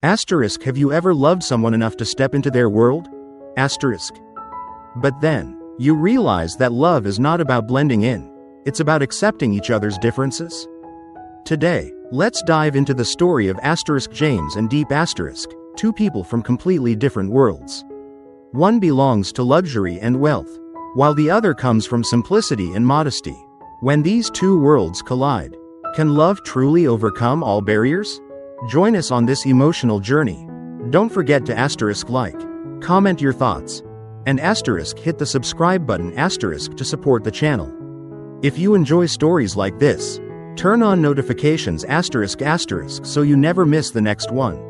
Asterisk, have you ever loved someone enough to step into their world? Asterisk. But then, you realize that love is not about blending in. It's about accepting each other's differences. Today, let's dive into the story of Asterisk James and Diep Asterisk, two people from completely different worlds. One belongs to luxury and wealth, while the other comes from simplicity and modesty. When these two worlds collide, can love truly overcome all barriers? Join us on this emotional journey. Don't forget to asterisk like, comment your thoughts, and asterisk hit the subscribe button asterisk to support the channel. If you enjoy stories like this, turn on notifications asterisk asterisk so you never miss the next one.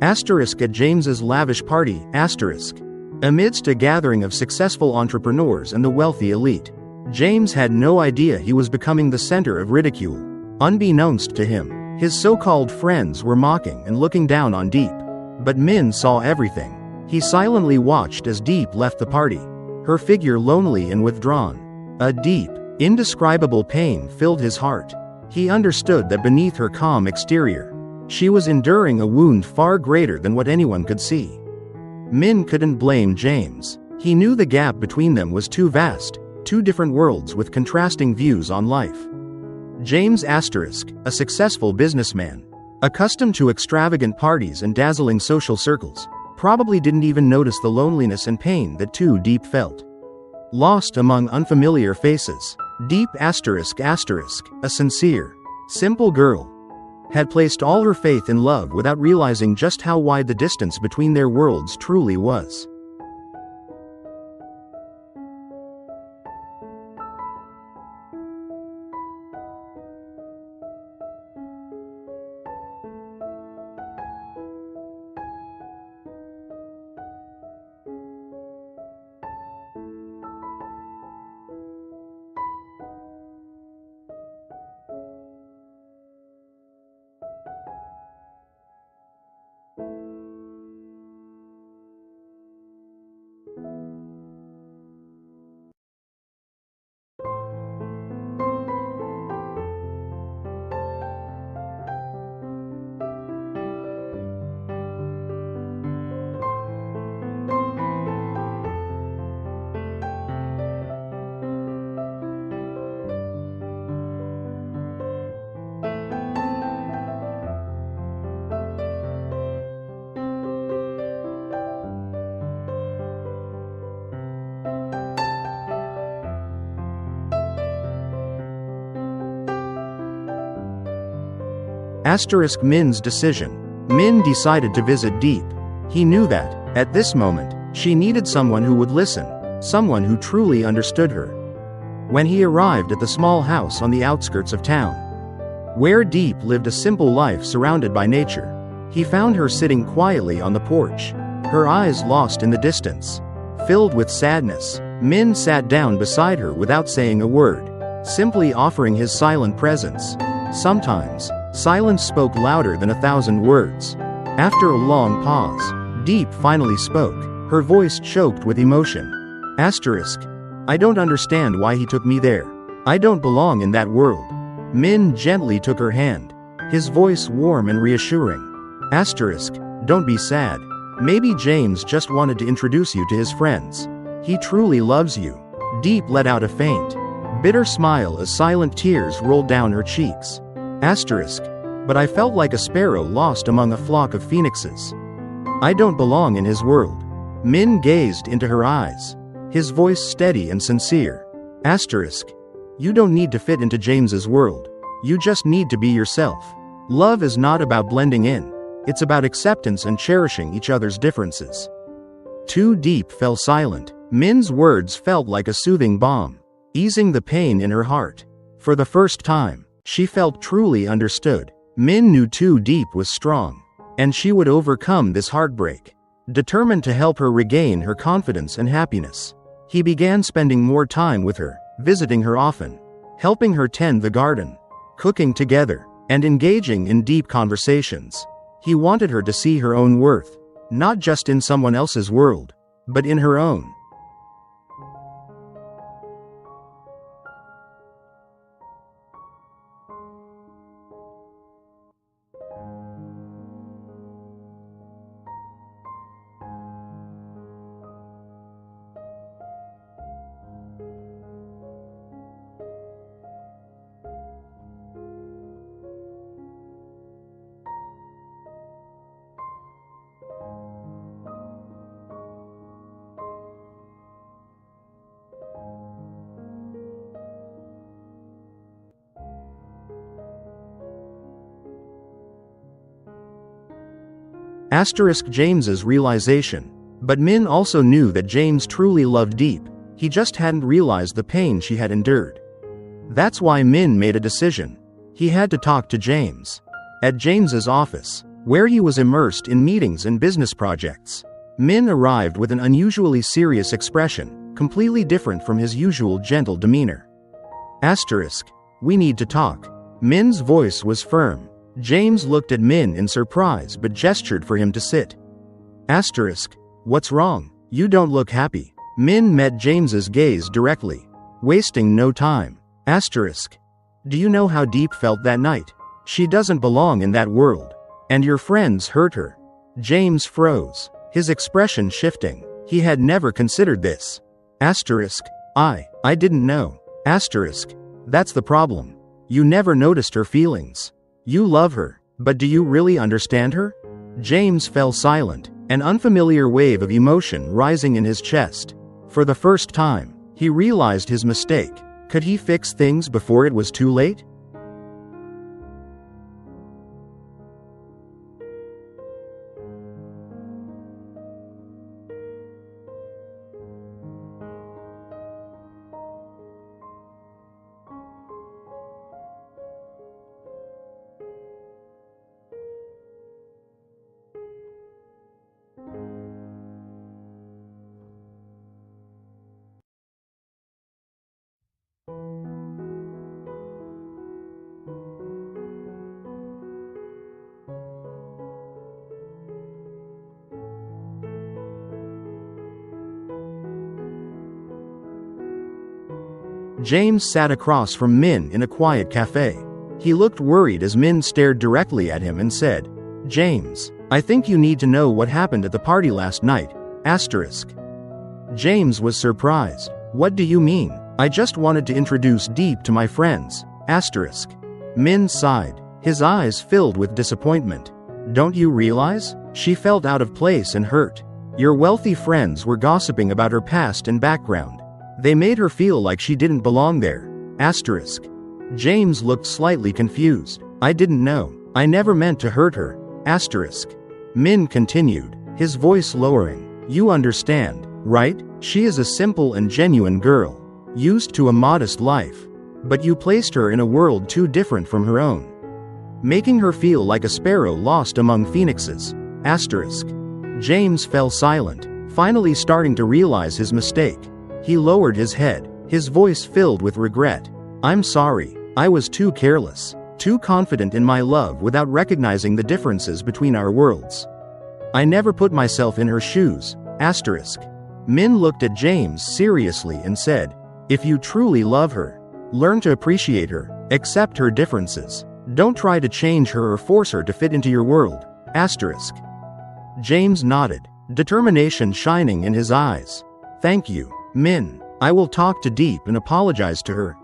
Asterisk at James's lavish party, asterisk. Amidst a gathering of successful entrepreneurs and the wealthy elite, James had no idea he was becoming the center of ridicule. Unbeknownst to him, his so-called friends were mocking and looking down on Diep. But Min saw everything. He silently watched as Diep left the party, her figure lonely and withdrawn. A deep, indescribable pain filled his heart. He understood that beneath her calm exterior, she was enduring a wound far greater than what anyone could see. Min couldn't blame James. He knew the gap between them was too vast, two different worlds with contrasting views on life. James asterisk, a successful businessman, accustomed to extravagant parties and dazzling social circles, probably didn't even notice the loneliness and pain that Diep felt. Lost among unfamiliar faces, Diep asterisk asterisk, a sincere, simple girl, had placed all her faith in love without realizing just how wide the distance between their worlds truly was. Asterisk Min's decision. Min decided to visit Diep. He knew that, at this moment, she needed someone who would listen, someone who truly understood her. When he arrived at the small house on the outskirts of town, where Diep lived a simple life surrounded by nature, he found her sitting quietly on the porch, her eyes lost in the distance, filled with sadness. Min sat down beside her without saying a word, simply offering his silent presence. Sometimes, silence spoke louder than 1,000 words. After a long pause, Diep finally spoke, her voice choked with emotion. Asterisk. I don't understand why he took me there. I don't belong in that world. Min gently took her hand, his voice warm and reassuring. Asterisk. Don't be sad. Maybe James just wanted to introduce you to his friends. He truly loves you. Diep let out a faint, bitter smile as silent tears rolled down her cheeks. Asterisk. But I felt like a sparrow lost among a flock of phoenixes. I don't belong in his world. Min gazed into her eyes, his voice steady and sincere. Asterisk. You don't need to fit into James's world. You just need to be yourself. Love is not about blending in. It's about acceptance and cherishing each other's differences. Diep fell silent. Min's words felt like a soothing balm, easing the pain in her heart. For the first time, she felt truly understood. Min knew too Diep was strong, and she would overcome this heartbreak. Determined to help her regain her confidence and happiness, he began spending more time with her, visiting her often, helping her tend the garden, cooking together, and engaging in deep conversations. He wanted her to see her own worth, not just in someone else's world, but in her own. James's realization. But Min also knew that James truly loved Diep, he just hadn't realized the pain she had endured. That's why Min made a decision. He had to talk to James. At James's office, where he was immersed in meetings and business projects, Min arrived with an unusually serious expression, completely different from his usual gentle demeanor. We need to talk. Min's voice was firm. James looked at Min in surprise but gestured for him to sit. What's wrong? You don't look happy. Min met James's gaze directly, wasting no time. Do you know how Diep felt that night? She doesn't belong in that world. And your friends hurt her. James froze, his expression shifting. He had never considered this. I didn't know. That's the problem. You never noticed her feelings. You love her, but do you really understand her? James fell silent, an unfamiliar wave of emotion rising in his chest. For the first time, he realized his mistake. Could he fix things before it was too late? James sat across from Min in a quiet cafe. He looked worried as Min stared directly at him and said, "James, I think you need to know what happened at the party last night." James was surprised. "What do you mean? I just wanted to introduce Diep to my friends." Min sighed, his eyes filled with disappointment. "Don't you realize? She felt out of place and hurt. Your wealthy friends were gossiping about her past and background. They made her feel like she didn't belong there." James looked slightly confused. "I didn't know. I never meant to hurt her." Min continued, his voice lowering. "You understand, right? She is a simple and genuine girl, used to a modest life. But you placed her in a world too different from her own, making her feel like a sparrow lost among phoenixes." James fell silent, finally starting to realize his mistake. He lowered his head, his voice filled with regret. "I'm sorry. I was too careless, too confident in my love without recognizing the differences between our worlds. I never put myself in her shoes." Min looked at James seriously and said, "If you truly love her, learn to appreciate her, accept her differences. Don't try to change her or force her to fit into your world." James nodded, determination shining in his eyes. "Thank you, Min. I will talk to Diep and apologize to her."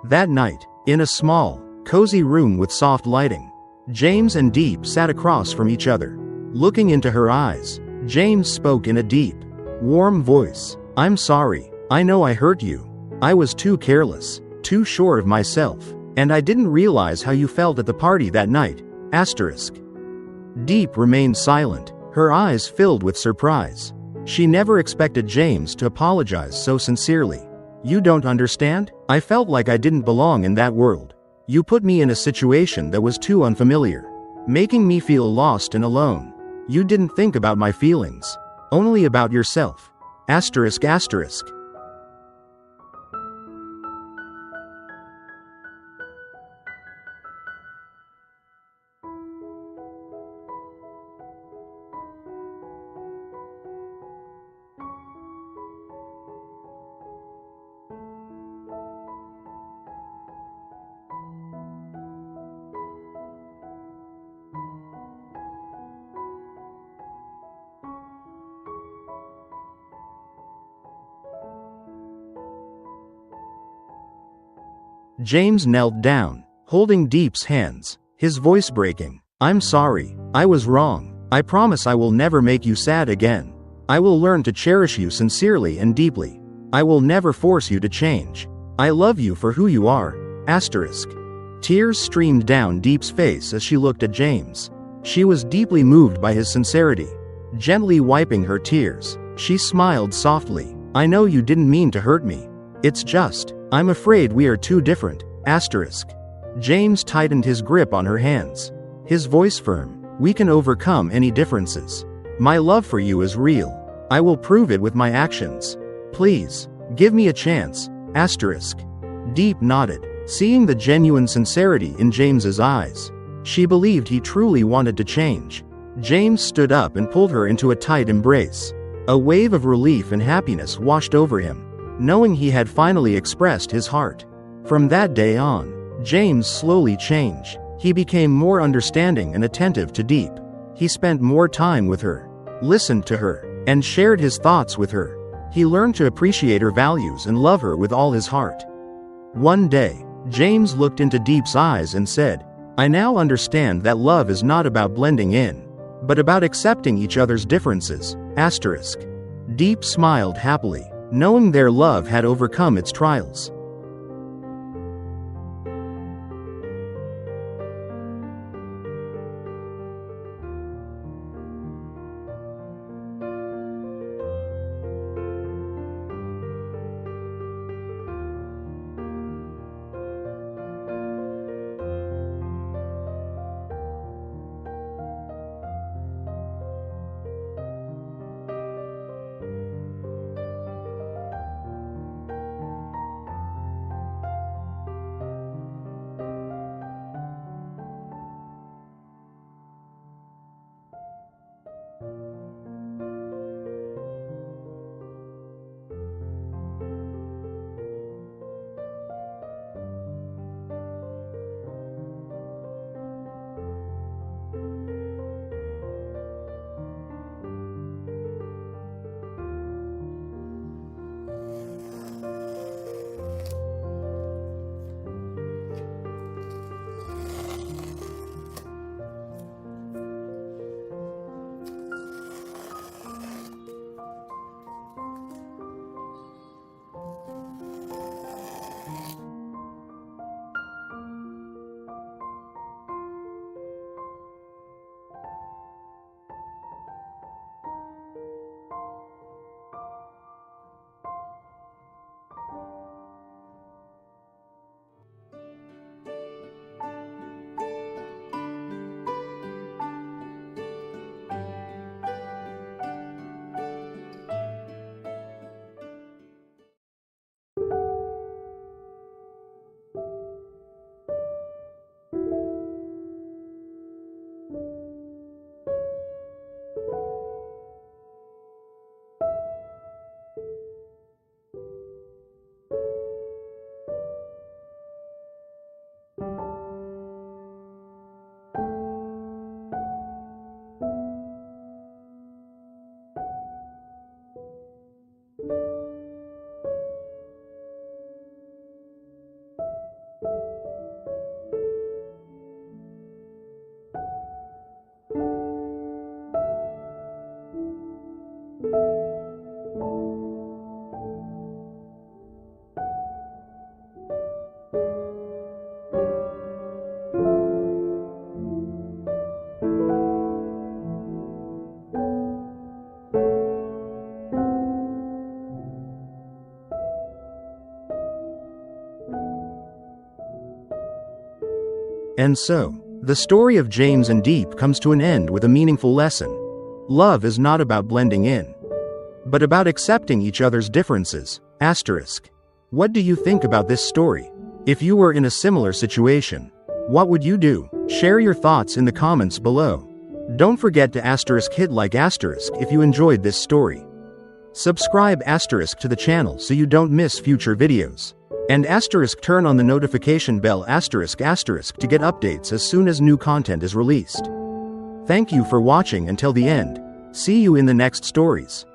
That night, in a small, cozy room with soft lighting, James and Diep sat across from each other. Looking into her eyes, James spoke in a deep, warm voice. "I'm sorry. I know I hurt you. I was too careless, too sure of myself, and I didn't realize how you felt at the party that night." Diep remained silent, her eyes filled with surprise. She never expected James to apologize so sincerely. "You don't understand? I felt like I didn't belong in that world. You put me in a situation that was too unfamiliar, making me feel lost and alone. You didn't think about my feelings, only about yourself. Asterisk asterisk. James knelt down, holding Diep's hands, his voice breaking. I'm sorry, I was wrong. I promise I will never make you sad again. I will learn to cherish you sincerely and deeply. I will never force you to change. I love you for who you are. Asterisk. Tears streamed down Diep's face as she looked at James. She was deeply moved by his sincerity. Gently wiping her tears, she smiled softly. I know you didn't mean to hurt me. It's just, I'm afraid we are too different. Asterisk. James tightened his grip on her hands, his voice firm. We can overcome any differences. My love for you is real. I will prove it with my actions. Please, give me a chance. Asterisk. Diep nodded, seeing the genuine sincerity in James's eyes. She believed he truly wanted to change. James stood up and pulled her into a tight embrace. A wave of relief and happiness washed over him, knowing he had finally expressed his heart. From that day on, James slowly changed. He became more understanding and attentive to Diep. He spent more time with her, listened to her, and shared his thoughts with her. He learned to appreciate her values and love her with all his heart. One day, James looked into Diep's eyes and said, I now understand that love is not about blending in, but about accepting each other's differences. Asterisk. Diep smiled happily, knowing their love had overcome its trials. And so, the story of James and Diep comes to an end with a meaningful lesson. Love is not about blending in, but about accepting each other's differences. Asterisk. What do you think about this story? If you were in a similar situation, what would you do? Share your thoughts in the comments below. Don't forget to hit like if you enjoyed this story. Subscribe to the channel so you don't miss future videos. And turn on the notification bell to get updates as soon as new content is released. Thank you for watching until the end. See you in the next stories.